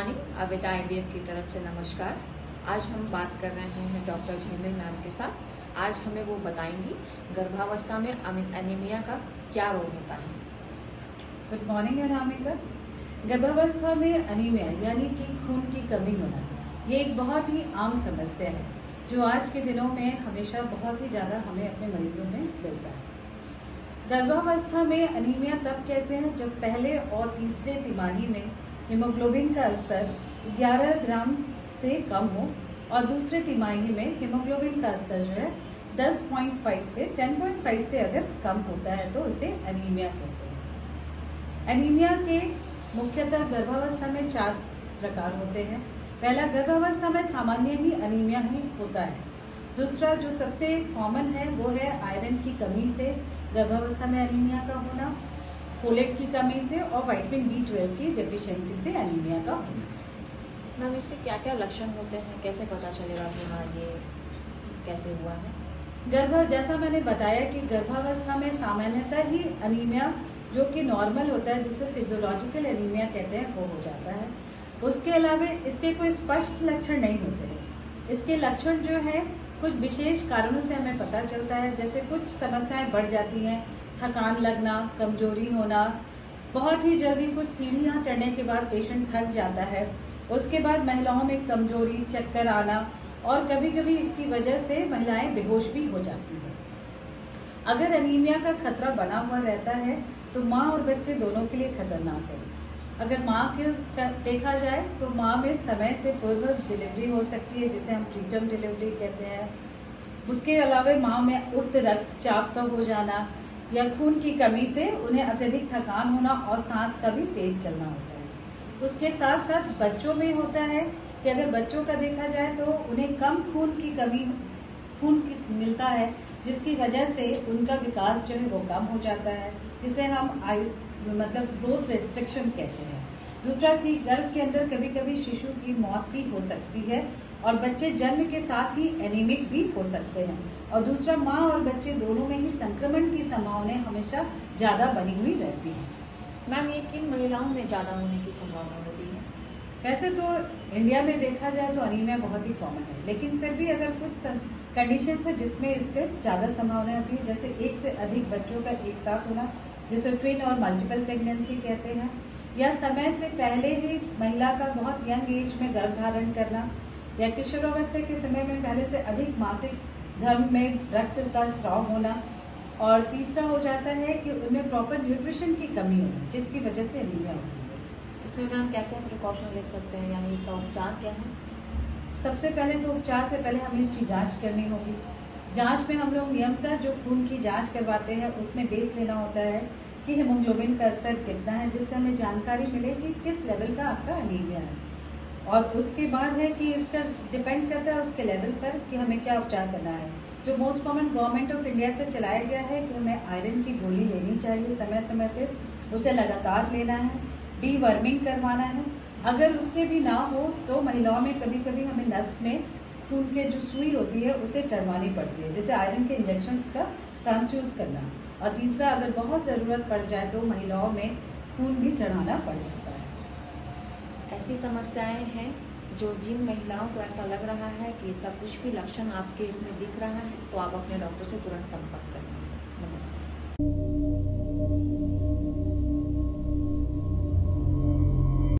Morning, अविटा IVF की तरफ से नमस्कार। आज हम बात कर रहे हैं डॉक्टर झिलमिल मैम के साथ। आज हमें वो बताएंगी गर्भावस्था में एनीमिया का क्या रोल होता है। Good morning Anamika. गर्भावस्था में एनीमिया यानी कि खून की कमी होना, ये एक बहुत ही आम समस्या है जो आज के दिनों में हमेशा बहुत ही ज़्यादा हमें अपने मरीजों में मिलता है। गर्भावस्था में एनीमिया तब कहते हैं जब पहले और तीसरे तिमाही में हीमोग्लोबिन का स्तर 11 ग्राम से कम हो और दूसरे तिमाही में हीमोग्लोबिन का स्तर जो है 10.5 से 10.5 से अगर कम होता है तो उसे एनीमिया कहते हैं। एनीमिया के मुख्यतः गर्भावस्था में 4 प्रकार होते हैं। पहला, गर्भावस्था में सामान्य ही एनीमिया ही होता है। दूसरा जो सबसे कॉमन है वो है आयरन की कमी से गर्भावस्था में एनीमिया का होना, फोलेट की कमी से और विटामिन B12 की डेफिशिएंसी से एनीमिया का होना। मैम, इसके क्या क्या लक्षण होते हैं, कैसे पता चलेगा कि हाँ ये कैसे हुआ है? जैसा मैंने बताया कि गर्भावस्था में सामान्यतः ही एनीमिया जो कि नॉर्मल होता है, जिसे फिजियोलॉजिकल एनीमिया कहते हैं, वो हो जाता है। उसके अलावा इसके कोई स्पष्ट लक्षण नहीं होते हैं। इसके लक्षण जो है कुछ विशेष कारणों से हमें पता चलता है, जैसे कुछ समस्याएं बढ़ जाती हैं, थकान लगना, कमजोरी होना, बहुत ही जल्दी कुछ सीढ़ियां चढ़ने के बाद पेशेंट थक जाता है, उसके बाद महिलाओं में कमजोरी, चक्कर आना और कभी कभी इसकी वजह से महिलाएं बेहोश भी हो जाती हैं। अगर एनीमिया का खतरा बना हुआ रहता है तो माँ और बच्चे दोनों के लिए खतरनाक है। अगर माँ के देखा जाए तो माँ में समय से पूर्व डिलीवरी हो सकती है, जिसे हम प्रीटर्म डिलीवरी कहते हैं। उसके अलावा माँ में उच्च रक्तचाप का हो जाना या खून की कमी से उन्हें अत्यधिक थकान होना और सांस का भी तेज चलना होता है। उसके साथ साथ बच्चों में होता है कि अगर बच्चों का देखा जाए तो उन्हें कम खून मिलता है, जिसकी वजह से उनका विकास जो है वो कम हो जाता है, जिसे हम ग्रोथ रेस्ट्रिक्शन कहते हैं। दूसरा कि गर्भ के अंदर कभी कभी शिशु की मौत भी हो सकती है और बच्चे जन्म के साथ ही एनीमिक भी हो सकते हैं। और दूसरा, माँ और बच्चे दोनों में ही संक्रमण की संभावना हमेशा ज्यादा बनी हुई रहती है। मैम, ये किन महिलाओं में ज्यादा होने की संभावना होती है? वैसे तो इंडिया में देखा जाए तो एनीमिया बहुत ही कॉमन है, लेकिन फिर भी अगर कुछ कंडीशन है जिसमें इसके ज्यादा संभावना होती है, जैसे एक से अधिक बच्चों का एक साथ होना, जिसे ट्विन और मल्टीपल प्रेगनेंसी कहते हैं, या समय से पहले ही महिला का बहुत यंग एज में गर्भ धारण करना, या किशोरावस्था के समय में पहले से अधिक मासिक धर्म में रक्त का स्राव होना, और तीसरा हो जाता है कि उनमें प्रॉपर न्यूट्रिशन की कमी होना, जिसकी वजह से एनीमिया होती है। इसमें मैम क्या क्या प्रिकॉशन ले सकते हैं, यानी इसका उपचार क्या है? सबसे पहले तो उपचार से पहले हमें इसकी जांच करनी होगी। जांच में हम लोग नियमितः जो खून की जांच करवाते हैं उसमें देख लेना होता है कि हीमोग्लोबिन का स्तर कितना है, जिससे हमें जानकारी मिले कि किस लेवल का आपका एनीमिया है। और उसके बाद है कि इसका डिपेंड करता है उसके लेवल पर कि हमें क्या उपचार करना है। जो most common government of India से चलाया गया है कि हमें आयरन की गोली लेनी चाहिए समय समय पर, उसे लगातार लेना है, डीवर्मिंग करवाना है। अगर उससे भी ना हो तो महिलाओं में कभी कभी हमें नस में खून के जो सुई होती है उसे चढ़वानी पड़ती है, जैसे आयरन के इंजेक्शंस का ट्रांसफ्यूज करना। और तीसरा, अगर बहुत ज़रूरत पड़ जाए तो महिलाओं में खून भी चढ़ाना पड़ जाता है। ऐसी समस्याएं हैं जो जिन महिलाओं को ऐसा लग रहा है कि इसका कुछ भी लक्षण आपके इसमें दिख रहा है तो आप अपने डॉक्टर से तुरंत संपर्क करें। नमस्ते।